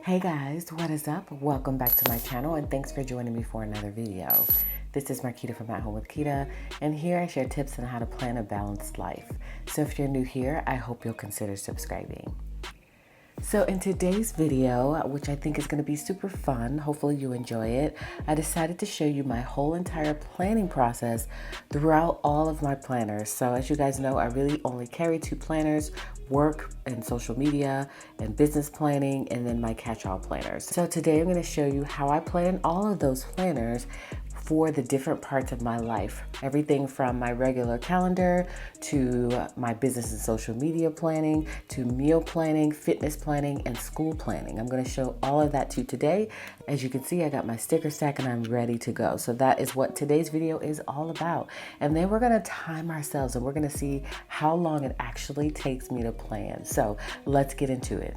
Hey guys, what is up? Welcome back to my channel and thanks for joining me for another video. This is Quita from AtHomeWithQuita, and here I share tips on how to plan a balanced life. So if you're new here, I hope you'll consider subscribing. So in today's video, which I think is going to be super fun, hopefully you enjoy it, I decided to show you my whole entire planning process throughout all of my planners. So as you guys know, I really only carry two planners: work and social media and business planning, and then my catch-all planners. So today I'm going to show you how I plan all of those planners for the different parts of my life. Everything from my regular calendar to my business and social media planning to meal planning, fitness planning, and school planning. I'm going to show all of that to you today. As you can see, I got my sticker stack and I'm ready to go. So that is what today's video is all about. And then we're going to time ourselves and we're going to see how long it actually takes me to plan. So let's get into it.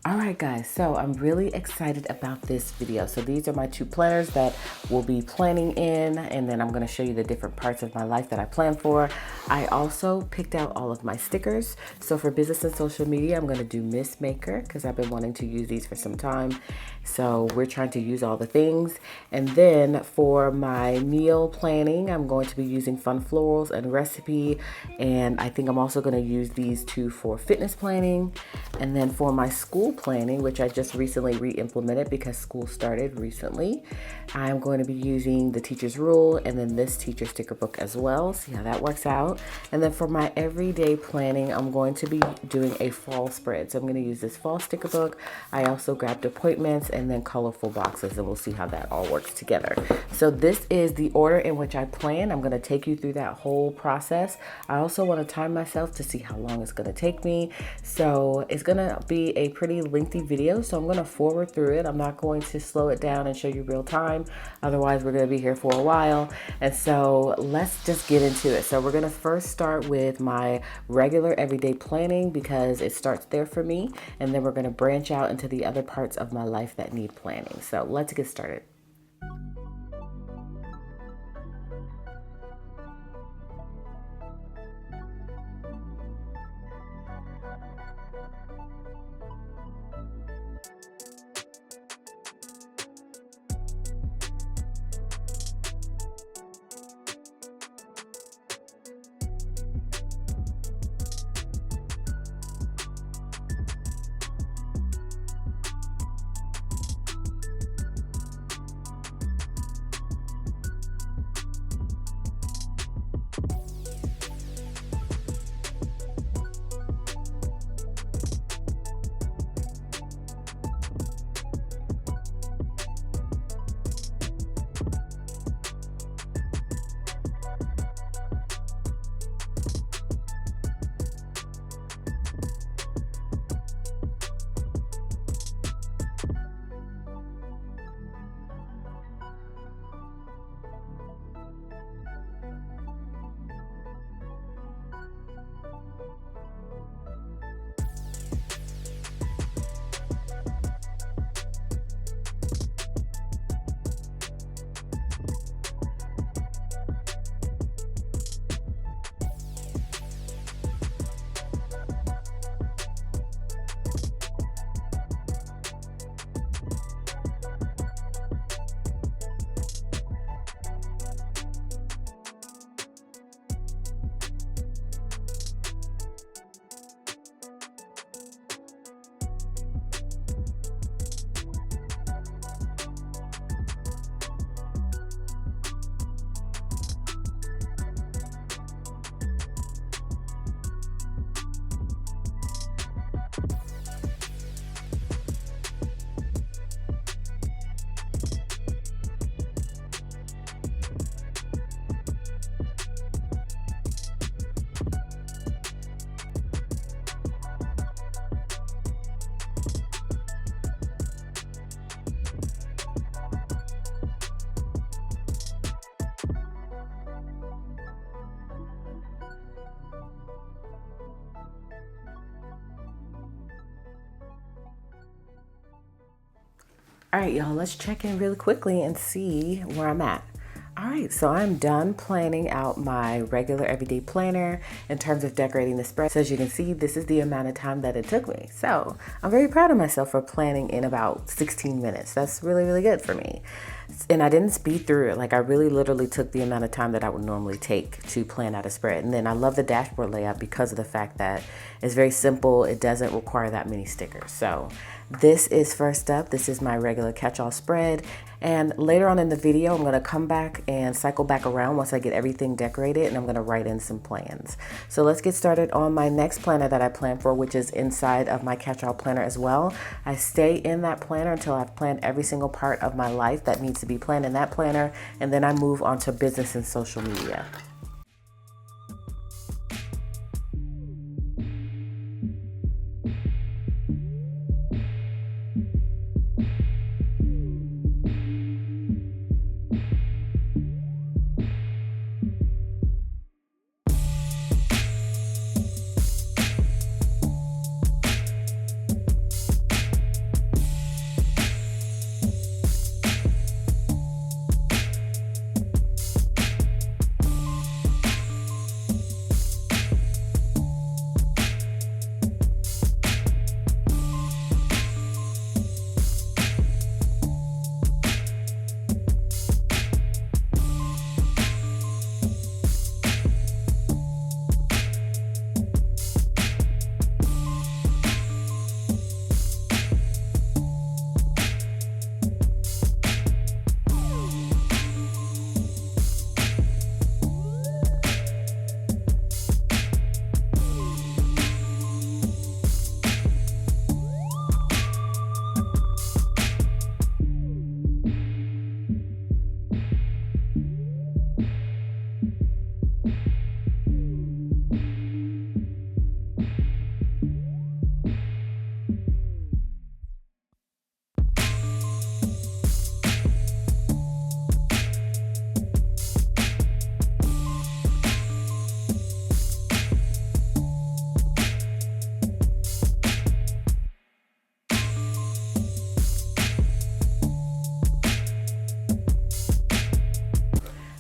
Alright guys, so I'm really excited about this video. So these are my two planners that we'll be planning in, and then I'm going to show you the different parts of my life that I plan for. I also picked out all of my stickers. So for business and social media, I'm going to do Miss Maker because I've been wanting to use these for some time. So we're trying to use all the things. And then for my meal planning, I'm going to be using Fun Florals and Recipe. And I think I'm also going to use these two for fitness planning. And then for my school planning, which I just recently re-implemented because school started recently, I'm going to be using the teacher's rule and then this teacher sticker book as well. See how that works out. And then for my everyday planning, I'm going to be doing a fall spread. So I'm going to use this fall sticker book. I also grabbed appointments and then colorful boxes, and we'll see how that all works together. So this is the order in which I plan. I'm going to take you through that whole process. I also want to time myself to see how long it's going to take me. So it's going to be a pretty lengthy video, so I'm going to forward through it. I'm not going to slow it down and show you real time. Otherwise, we're going to be here for a while. And so let's just get into it. So we're going to first start with my regular everyday planning because it starts there for me. And then we're going to branch out into the other parts of my life that need planning. So let's get started. All right, y'all, let's check in really quickly and see where I'm at. All right, so I'm done planning out my regular everyday planner in terms of decorating the spread. So as you can see, this is the amount of time that it took me. So I'm very proud of myself for planning in about 16 minutes. That's really, really good for me. And I didn't speed through it. Like, I really literally took the amount of time that I would normally take to plan out a spread. And then I love the dashboard layout because of the fact that it's very simple. It doesn't require that many stickers. So this is first up. This is my regular catch-all spread. And later on in the video, I'm going to come back and cycle back around once I get everything decorated, and I'm going to write in some plans. So let's get started on my next planner that I plan for, which is inside of my catch-all planner as well. I stay in that planner until I've planned every single part of my life that needs to be planned in that planner, and then I move on to business and social media.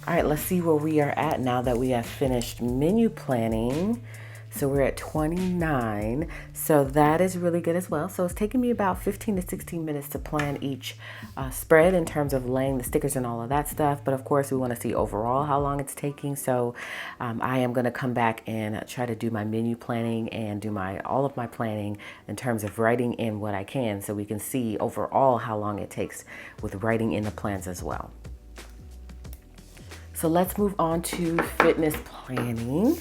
All right, let's see where we are at now that we have finished menu planning. So we're at 29. So that is really good as well. So it's taking me about 15 to 16 minutes to plan each spread in terms of laying the stickers and all of that stuff. But of course, we want to see overall how long it's taking. So I am going to come back and try to do my menu planning and do all of my planning in terms of writing in what I can, so we can see overall how long it takes with writing in the plans as well. So let's move on to fitness planning.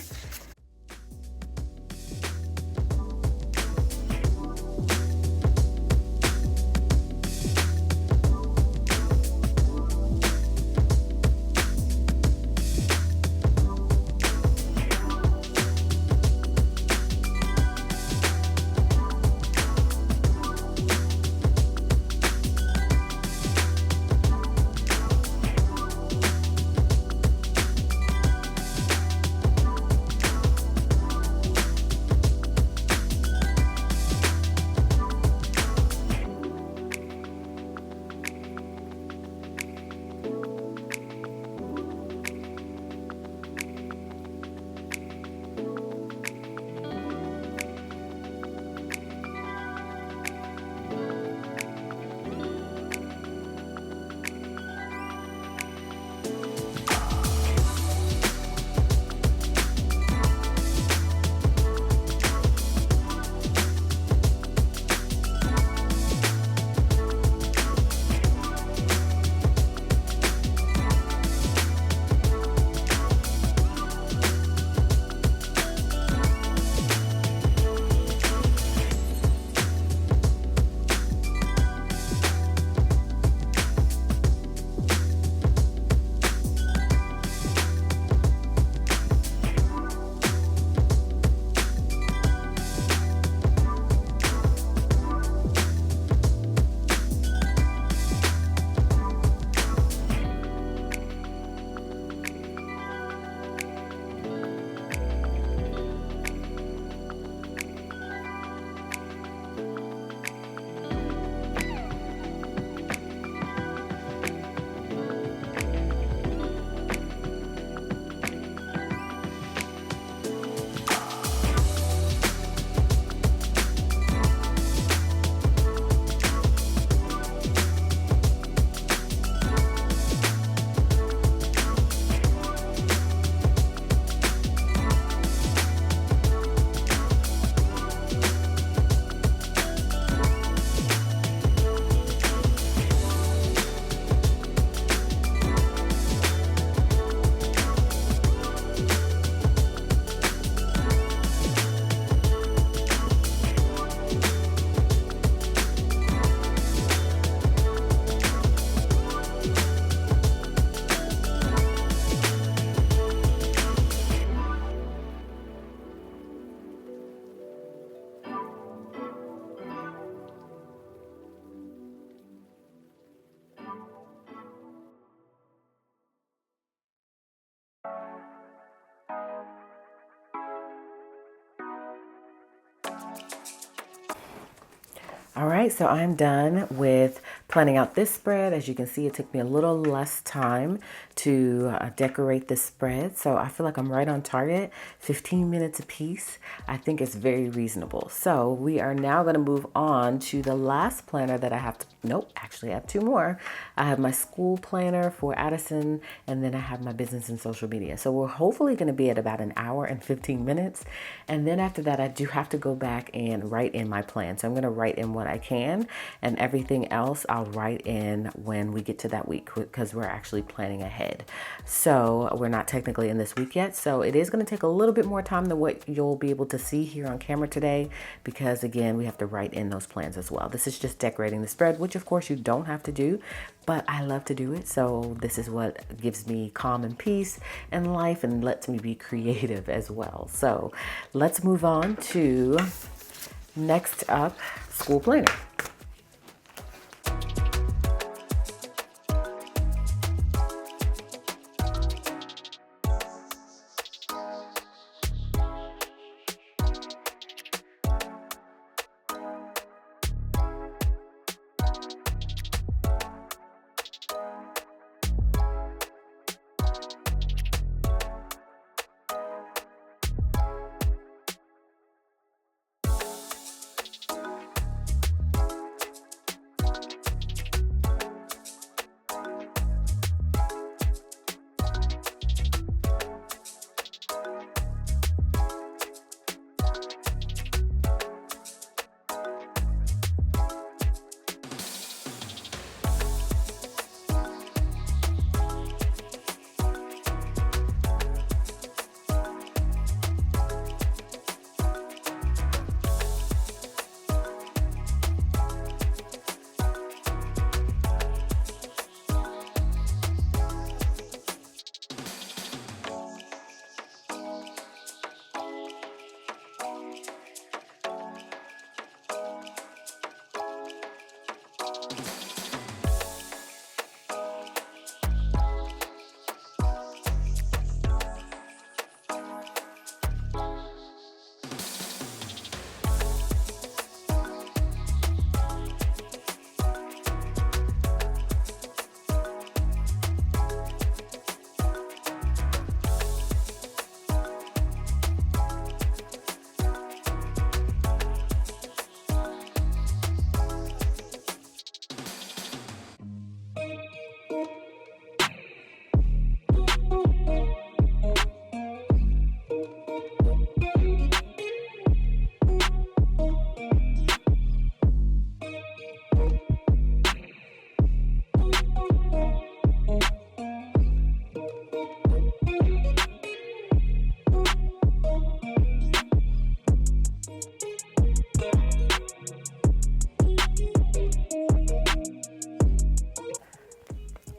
All right, so I'm done with planning out this spread. As you can see, it took me a little less time to decorate this spread. So I feel like I'm right on target, 15 minutes a piece. I think it's very reasonable. So we are now gonna move on to the last planner that I have to, nope, actually I have two more. I have my school planner for Addison, and then I have my business and social media. So we're hopefully gonna be at about an hour and 15 minutes. And then after that, I do have to go back and write in my plan. So I'm gonna write in what I can, and everything else I'll write in when we get to that week, because we're actually planning ahead. So we're not technically in this week yet. So it is going to take a little bit more time than what you'll be able to see here on camera today, because again, we have to write in those plans as well. This is just decorating the spread, which of course you don't have to do, but I love to do it. So this is what gives me calm and peace in life and lets me be creative as well. So let's move on to next up, school planning.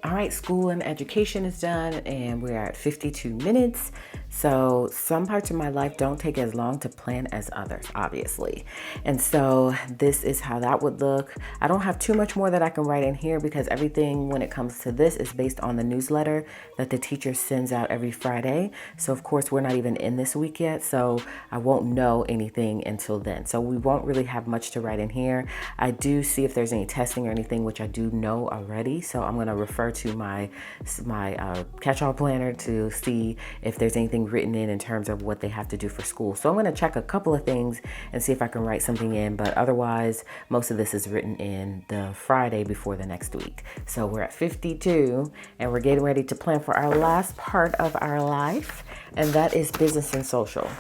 All right, school and education is done, and we're at 52 minutes. So some parts of my life don't take as long to plan as others, obviously. And so this is how that would look. I don't have too much more that I can write in here, because everything when it comes to this is based on the newsletter that the teacher sends out every Friday. So of course we're not even in this week yet, so I won't know anything until then. So we won't really have much to write in here. I do see if there's any testing or anything, which I do know already. So I'm gonna refer to my catch-all planner to see if there's anything written in terms of what they have to do for school. So I'm going to check a couple of things and see if I can write something in, but otherwise most of this is written in the Friday before the next week. So we're at 52 and we're getting ready to plan for our last part of our life, and that is business and social.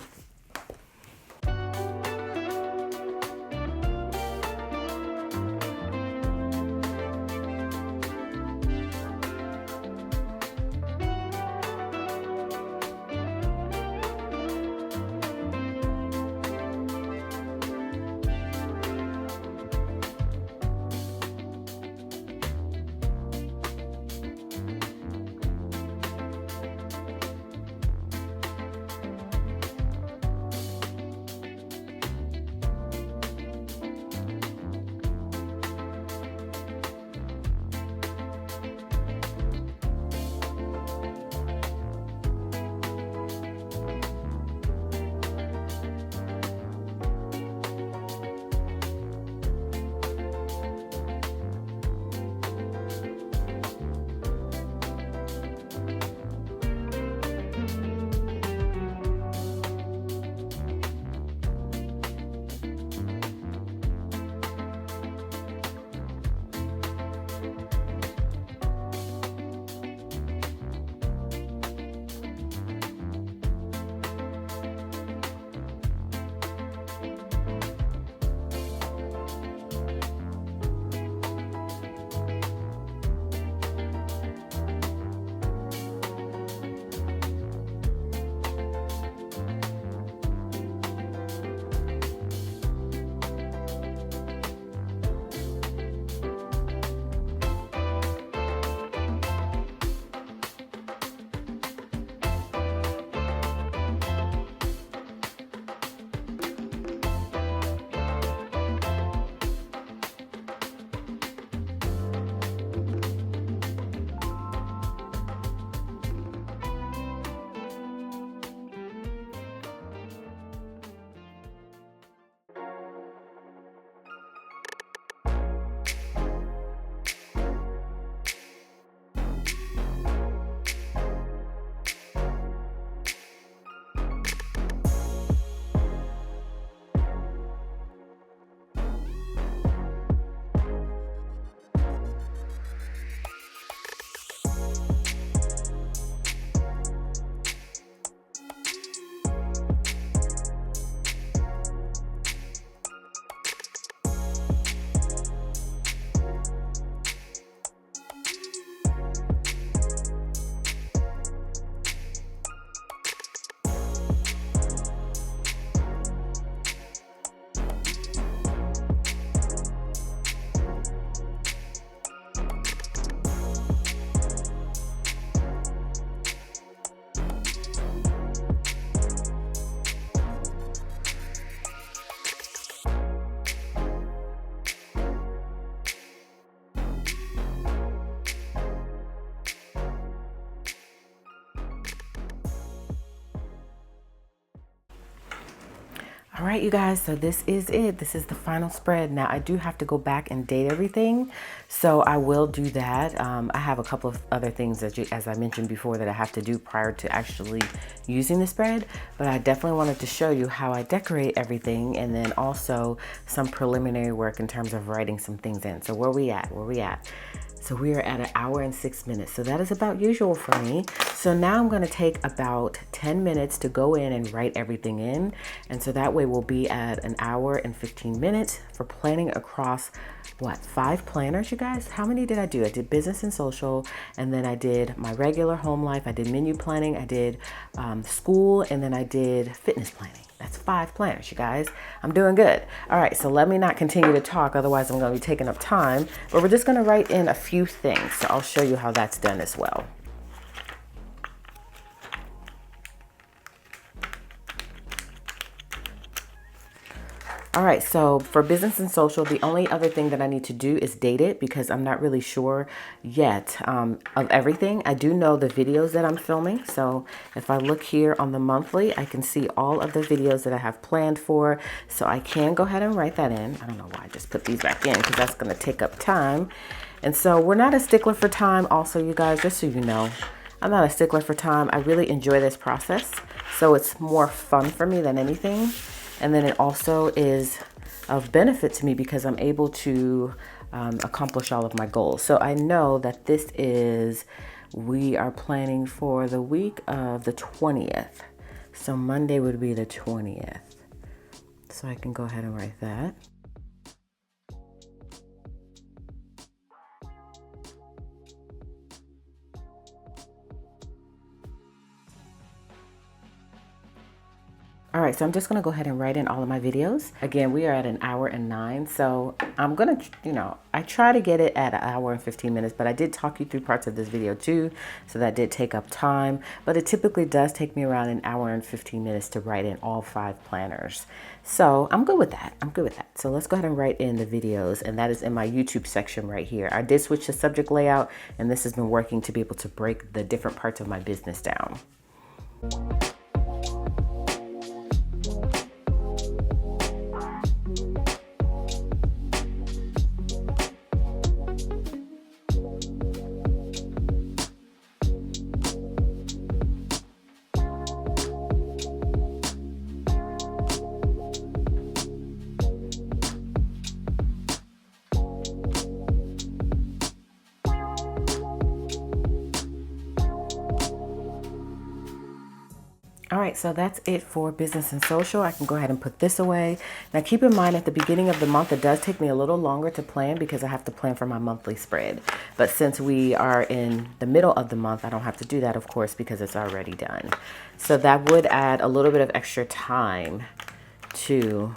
All right, you guys, so this is it. This is the final spread. Now, I do have to go back and date everything, so I will do that. I have a couple of other things, as I mentioned before, that I have to do prior to actually using the spread, but I definitely wanted to show you how I decorate everything, and then also some preliminary work in terms of writing some things in. So where we at? So we are at 1 hour and 6 minutes. So that is about usual for me. So now I'm gonna take about 10 minutes to go in and write everything in. And so that way we'll be at 1 hour and 15 minutes for planning across, what, 5 planners, you guys? How many did I do? I did business and social, and then I did my regular home life. I did menu planning, I did school, and then I did fitness planning. That's 5 planners, you guys. I'm doing good. All right, so let me not continue to talk, otherwise I'm gonna be taking up time, but we're just gonna write in a few things. So I'll show you how that's done as well. All right, so for business and social, the only other thing that I need to do is date it because I'm not really sure yet of everything. I do know the videos that I'm filming. So if I look here on the monthly, I can see all of the videos that I have planned for. So I can go ahead and write that in. I don't know why I just put these back in because that's gonna take up time. And so we're not a stickler for time also, you guys, just so you know. I'm not a stickler for time. I really enjoy this process. So it's more fun for me than anything. And then it also is of benefit to me because I'm able to accomplish all of my goals. So I know that we are planning for the week of the 20th. So Monday would be the 20th. So I can go ahead and write that. All right, so I'm just gonna go ahead and write in all of my videos. Again, we are at 1 hour and 9, so I'm gonna, I try to get it at 1 hour and 15 minutes, but I did talk you through parts of this video too, so that did take up time, but it typically does take me around 1 hour and 15 minutes to write in all 5 planners. So I'm good with that, So let's go ahead and write in the videos, and that is in my YouTube section right here. I did switch the subject layout, and this has been working to be able to break the different parts of my business down. All right, so that's it for business and social. I can go ahead and put this away. Now keep in mind at the beginning of the month, it does take me a little longer to plan because I have to plan for my monthly spread. But since we are in the middle of the month, I don't have to do that, of course, because it's already done. So that would add a little bit of extra time to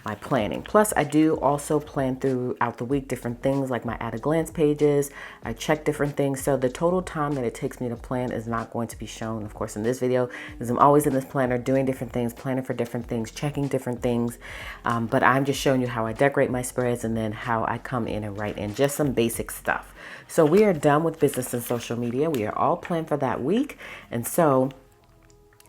my planning. Plus, I do also plan throughout the week different things like my at a glance pages. I check different things. So the total time that it takes me to plan is not going to be shown, of course, in this video, because I'm always in this planner doing different things, planning for different things, checking different things. But I'm just showing you how I decorate my spreads and then how I come in and write in just some basic stuff. So we are done with business and social media. We are all planned for that week. And so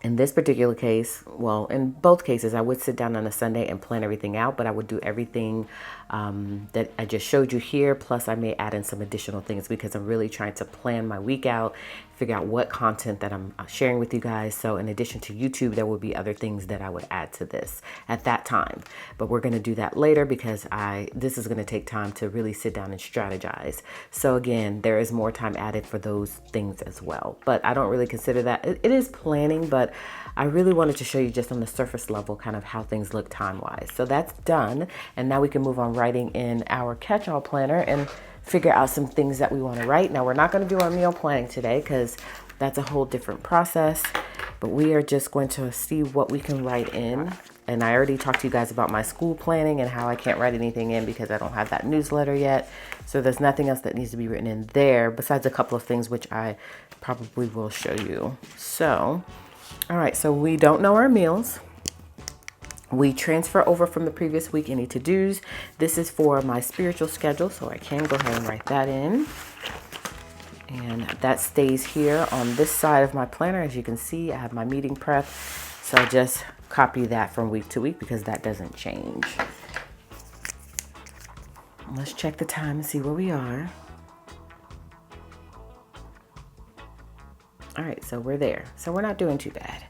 in this particular case, well, in both cases, I would sit down on a Sunday and plan everything out, but I would do everything that I just showed you here. Plus, I may add in some additional things because I'm really trying to plan my week out, figure out what content that I'm sharing with you guys. So in addition to YouTube, there will be other things that I would add to this at that time. But we're going to do that later because this is going to take time to really sit down and strategize. So again, there is more time added for those things as well. But I don't really consider that. It is planning, but I really wanted to show you just on the surface level kind of how things look time-wise. So that's done. And now we can move on writing in our catch-all planner and figure out some things that we want to write. Now, we're not going to do our meal planning today because that's a whole different process. But we are just going to see what we can write in. And I already talked to you guys about my school planning and how I can't write anything in because I don't have that newsletter yet. So there's nothing else that needs to be written in there besides a couple of things which I probably will show you. So, all right, so we don't know our meals. We transfer over from the previous week any to-dos. This is for my spiritual schedule, so I can go ahead and write that in. And that stays here on this side of my planner. As you can see, I have my meeting prep. So I just copy that from week to week because that doesn't change. Let's check the time and see where we are. All right, so we're there. So we're not doing too bad.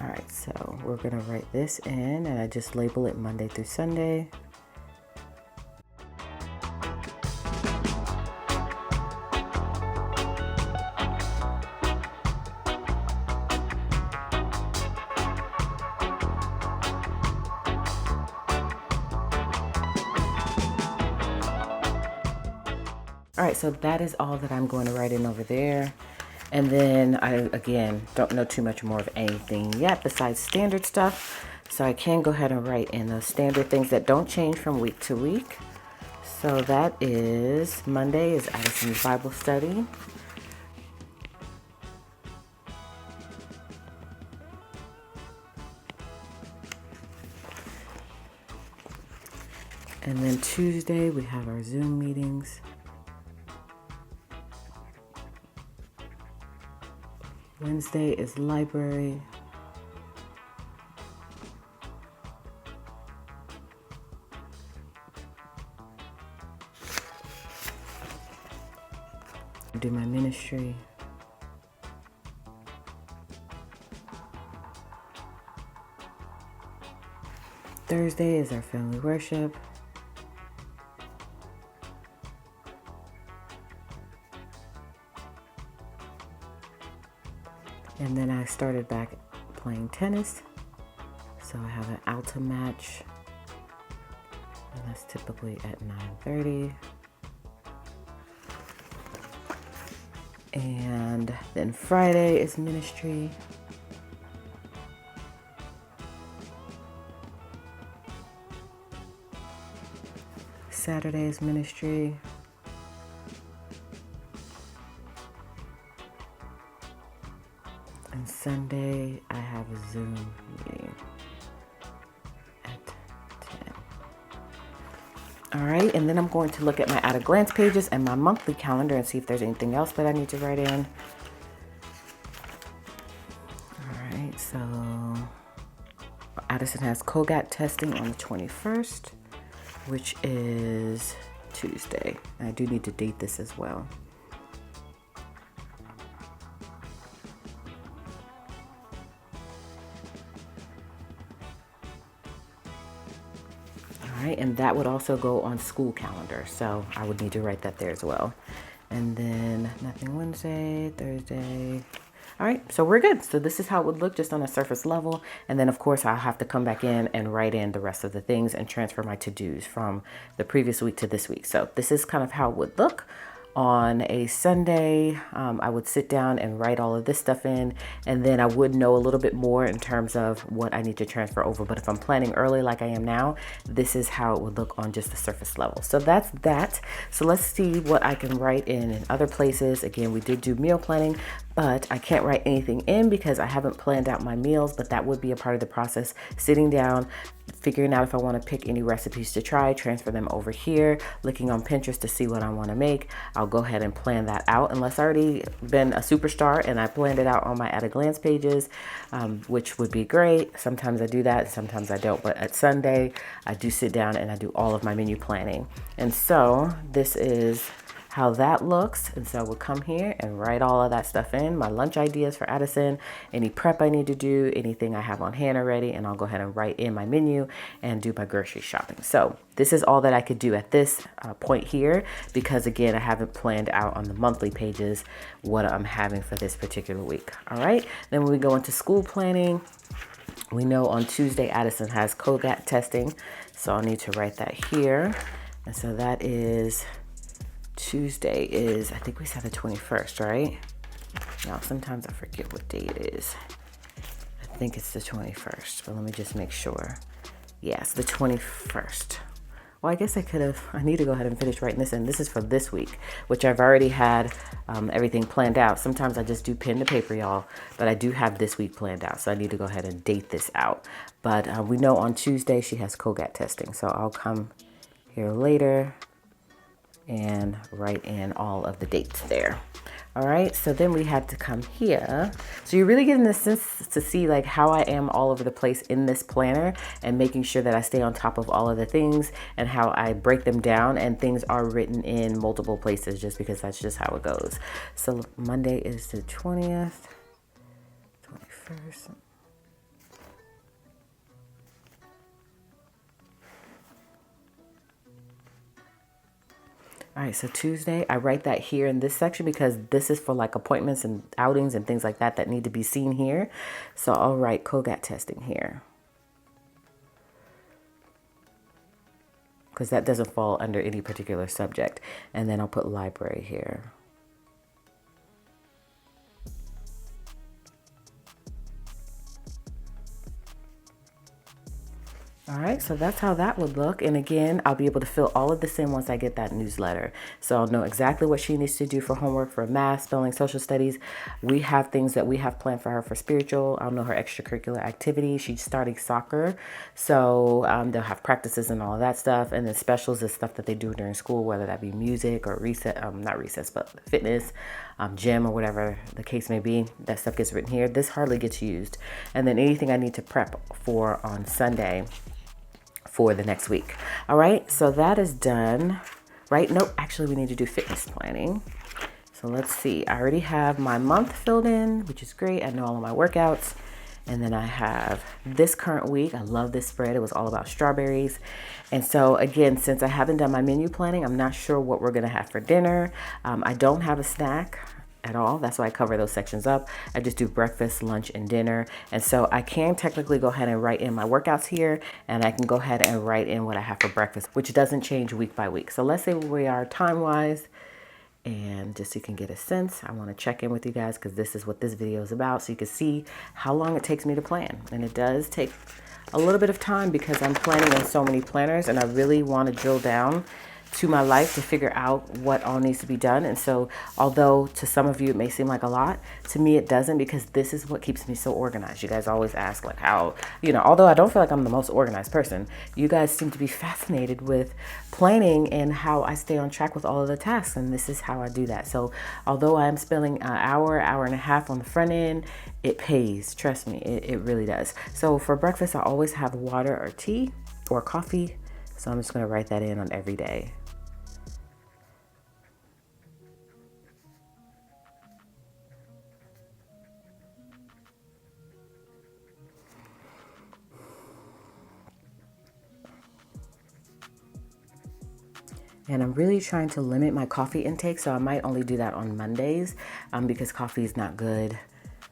All right, so we're gonna write this in, and I just label it Monday through Sunday. All right, so that is all that I'm going to write in over there. And then I, again, don't know too much more of anything yet besides standard stuff. So I can go ahead and write in those standard things that don't change from week to week. So that is, Monday is Addison's Bible study. And then Tuesday, we have our Zoom meetings. Wednesday is library. Do my ministry. Thursday is our family worship. And then I started back playing tennis. So I have an Alta match. And that's typically at 9:30. And then Friday is ministry. Saturday is ministry. And Sunday, I have a Zoom meeting at 10. All right, and then I'm going to look at my at a glance pages and my monthly calendar and see if there's anything else that I need to write in. All right, so Addison has COGAT testing on the 21st, which is Tuesday. I do need to date this as well. All right, and that would also go on school calendar, so I would need to write that there as well. And then nothing Wednesday, Thursday. All right, so we're good. So this is how it would look just on a surface level. And then of course I'll have to come back in and write in the rest of the things and transfer my to-dos from the previous week to this week. So this is kind of how it would look. On a Sunday, I would sit down and write all of this stuff in, and then I would know a little bit more in terms of what I need to transfer over. But if I'm planning early like I am now, this is how it would look on just the surface level. So that's that. So let's see what I can write in other places. Again, we did do meal planning, but I can't write anything in because I haven't planned out my meals, but that would be a part of the process. Sitting down, figuring out if I want to pick any recipes to try, transfer them over here, looking on Pinterest to see what I want to make. I'll go ahead and plan that out unless I already been a superstar and I planned it out on my at a glance pages, which would be great. Sometimes I do that, sometimes I don't, but at Sunday, I do sit down and I do all of my menu planning. And so this is how that looks. And so we'll come here and write all of that stuff in, my lunch ideas for Addison, any prep I need to do, anything I have on hand already, and I'll go ahead and write in my menu and do my grocery shopping. So this is all that I could do at this point here, because again, I haven't planned out on the monthly pages what I'm having for this particular week. All right, then when we go into school planning, we know on Tuesday, Addison has COGAT testing. So I'll need to write that here. And so that is Tuesday is, I think we said the 21st, right? Now, sometimes I forget what day it is. I think it's the 21st, but let me just make sure. Yes, the 21st. Well, I guess I need to go ahead and finish writing this in. This is for this week, which I've already had everything planned out. Sometimes I just do pen to paper, y'all, but I do have this week planned out. So I need to go ahead and date this out. But we know on Tuesday she has COGAT testing. So I'll come here later and write in all of the dates there. All right, so then we had to come here. So you're really getting the sense to see like how I am all over the place in this planner and making sure that I stay on top of all of the things and how I break them down, and things are written in multiple places just because that's just how it goes. So Monday is the 20th, 21st. All right, so Tuesday, I write that here in this section because this is for like appointments and outings and things like that that need to be seen here. So I'll write COGAT testing here, because that doesn't fall under any particular subject. And then I'll put library here. All right, so that's how that would look. And again, I'll be able to fill all of this in once I get that newsletter. So I'll know exactly what she needs to do for homework, for math, spelling, social studies. We have things that we have planned for her for spiritual. I'll know her extracurricular activities. She's starting soccer. So they'll have practices and all of that stuff. And then specials is stuff that they do during school, whether that be music or not recess, but fitness, gym, or whatever the case may be. That stuff gets written here. This hardly gets used. And then anything I need to prep for on Sunday for the next week. All right, so that is done, right? Nope, actually we need to do fitness planning. So let's see, I already have my month filled in, which is great. I know all of my workouts. And then I have this current week. I love this spread. It was all about strawberries. And so again, since I haven't done my menu planning, I'm not sure what we're gonna have for dinner. I don't have a snack at all. That's why I cover those sections up. I just do breakfast, lunch, and dinner. And so I can technically go ahead and write in my workouts here, and I can go ahead and write in what I have for breakfast, which doesn't change week by week. So let's say where we are time-wise, and just so you can get a sense, I want to check in with you guys because this is what this video is about, so you can see how long it takes me to plan. And it does take a little bit of time because I'm planning in so many planners, and I really want to drill down to my life to figure out what all needs to be done. And so although to some of you it may seem like a lot, to me it doesn't, because this is what keeps me so organized. You guys always ask like how, although I don't feel like I'm the most organized person, you guys seem to be fascinated with planning and how I stay on track with all of the tasks, and this is how I do that. So although I'm spending an hour and a half on the front end, it pays, trust me, it really does. So for breakfast, I always have water or tea or coffee. So I'm just going to write that in on every day. And I'm really trying to limit my coffee intake, so I might only do that on Mondays because coffee is not good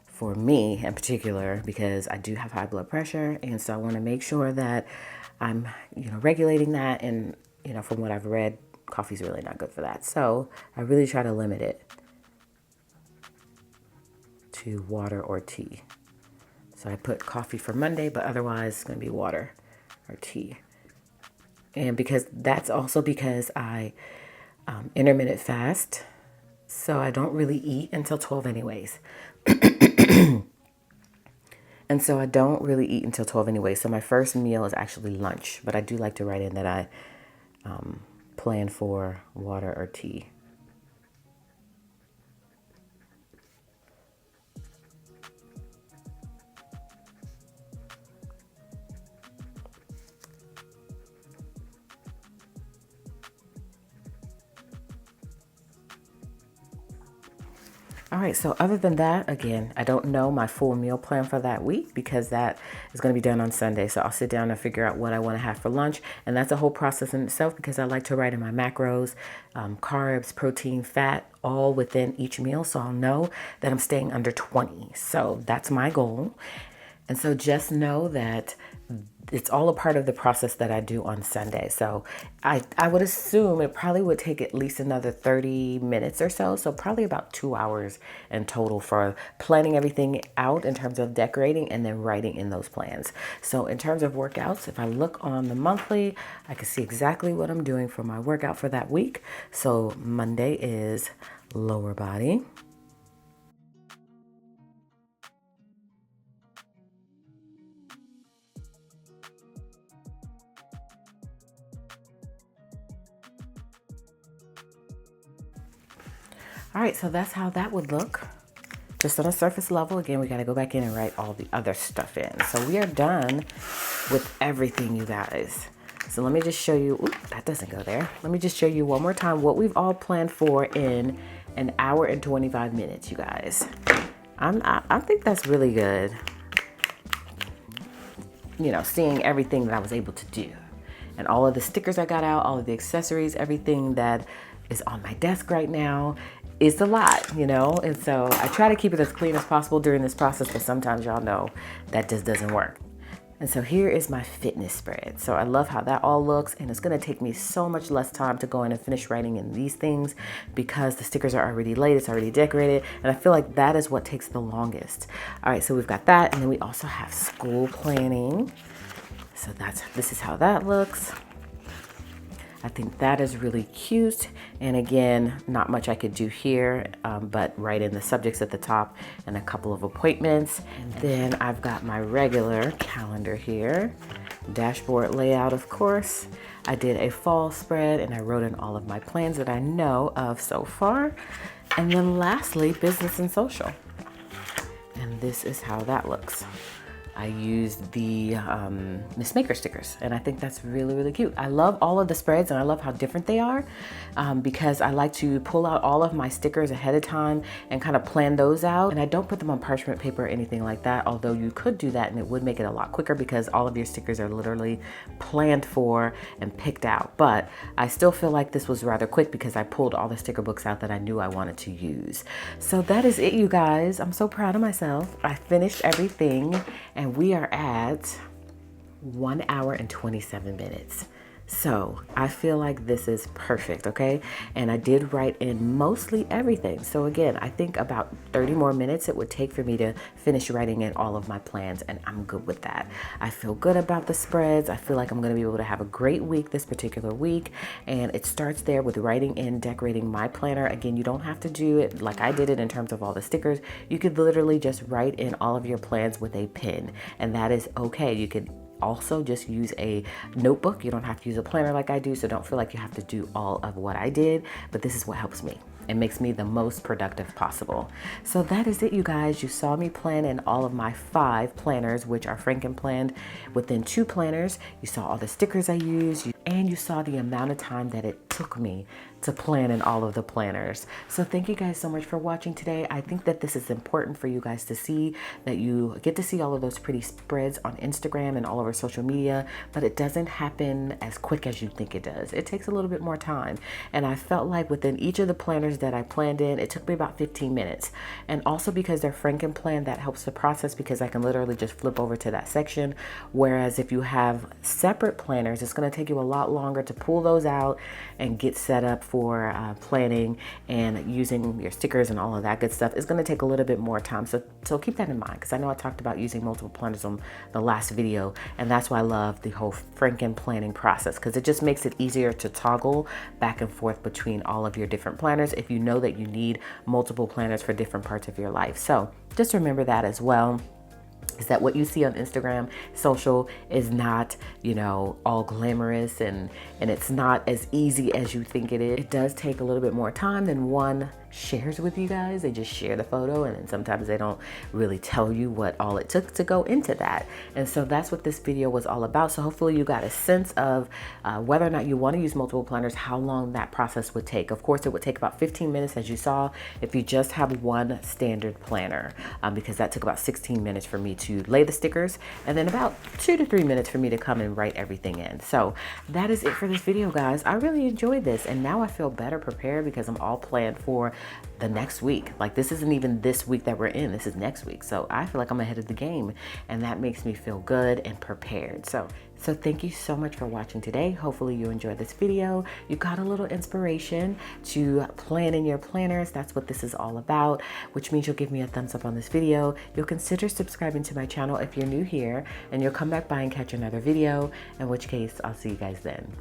for me in particular, because I do have high blood pressure, and so I want to make sure that I'm regulating that. And from what I've read, coffee's really not good for that. So I really try to limit it to water or tea. So I put coffee for Monday, but otherwise it's going to be water or tea. And because that's also because I intermittent fast, so I don't really eat until 12 anyways. And so I don't really eat until 12 anyway. So my first meal is actually lunch, but I do like to write in that I plan for water or tea. All right, so other than that, again, I don't know my full meal plan for that week because that is going to be done on Sunday. So I'll sit down and figure out what I want to have for lunch. And that's a whole process in itself because I like to write in my macros, carbs, protein, fat, all within each meal. So I'll know that I'm staying under 20. So that's my goal. And so just know that it's all a part of the process that I do on Sunday. So I would assume it probably would take at least another 30 minutes or so. So probably about 2 hours in total for planning everything out in terms of decorating and then writing in those plans. So in terms of workouts, if I look on the monthly, I can see exactly what I'm doing for my workout for that week. So Monday is lower body. All right, so that's how that would look. Just on a surface level. Again, we got to go back in and write all the other stuff in. So we are done with everything, you guys. So let me just show you, oops, that doesn't go there. Let me just show you one more time what we've all planned for in an hour and 25 minutes, you guys. I think that's really good. You know, seeing everything that I was able to do and all of the stickers I got out, all of the accessories, everything that is on my desk right now. It's a lot, you know, and so I try to keep it as clean as possible during this process, but sometimes y'all know that just doesn't work. And so here is my fitness spread. So I love how that all looks, and it's gonna take me so much less time to go in and finish writing in these things because the stickers are already laid, it's already decorated, and I feel like that is what takes the longest. All right, so we've got that, and then we also have school planning. So this is how that looks. I think that is really cute. And again, not much I could do here, but write in the subjects at the top and a couple of appointments. And then I've got my regular calendar here. Dashboard layout, of course. I did a fall spread and I wrote in all of my plans that I know of so far. And then lastly, business and social. And this is how that looks. I used the Miss Maker stickers, and I think that's really, really cute. I love all of the spreads, and I love how different they are because I like to pull out all of my stickers ahead of time and kind of plan those out. And I don't put them on parchment paper or anything like that, although you could do that and it would make it a lot quicker because all of your stickers are literally planned for and picked out. But I still feel like this was rather quick because I pulled all the sticker books out that I knew I wanted to use. So that is it, you guys. I'm so proud of myself. I finished everything, and we are at 1 hour and 27 minutes. So I feel like this is perfect, okay? And I did write in mostly everything. So again, I think about 30 more minutes it would take for me to finish writing in all of my plans, and I'm good with that. I feel good about the spreads. I feel like I'm gonna be able to have a great week this particular week. And it starts there with writing in, decorating my planner. Again, you don't have to do it like I did it in terms of all the stickers. You could literally just write in all of your plans with a pen, and that is okay. You could also just use a notebook. You don't have to use a planner like I do, so don't feel like you have to do all of what I did, but this is what helps me. It makes me the most productive possible. So that is it, you guys. You saw me plan in all of my 5 planners, which are Franken planned within 2 planners. You saw all the stickers I used, and you saw the amount of time that it took me to plan in all of the planners. So thank you guys so much for watching today. I think that this is important for you guys to see, that you get to see all of those pretty spreads on Instagram and all over social media, but it doesn't happen as quick as you think it does. It takes a little bit more time. And I felt like within each of the planners that I planned in, it took me about 15 minutes. And also because they're Franken planned, that helps the process because I can literally just flip over to that section. Whereas if you have separate planners, it's gonna take you a lot longer to pull those out and get set up for planning and using your stickers and all of that good stuff. Is going to take a little bit more time. So keep that in mind, because I know I talked about using multiple planners on the last video, and that's why I love the whole Franken planning process, because it just makes it easier to toggle back and forth between all of your different planners if you know that you need multiple planners for different parts of your life. So just remember that as well. Is that what you see on Instagram, social is not, you know, all glamorous and it's not as easy as you think it is. It does take a little bit more time than one shares with you guys. They just share the photo, and then sometimes they don't really tell you what all it took to go into that. And so that's what this video was all about. So hopefully you got a sense of whether or not you want to use multiple planners, how long that process would take. Of course, it would take about 15 minutes, as you saw, if you just have one standard planner, because that took about 16 minutes for me to lay the stickers, and then about 2 to 3 minutes for me to come and write everything in. So that is it for this video, guys. I really enjoyed this, and now I feel better prepared because I'm all planned for the next week. Like, this isn't even this week that we're in, this is next week. So I feel like I'm ahead of the game, and that makes me feel good and prepared. So thank you so much for watching today. Hopefully you enjoyed this video. You got a little inspiration to plan in your planners. That's what this is all about, which means you'll give me a thumbs up on this video. You'll consider subscribing to my channel if you're new here, and you'll come back by and catch another video, in which case I'll see you guys then.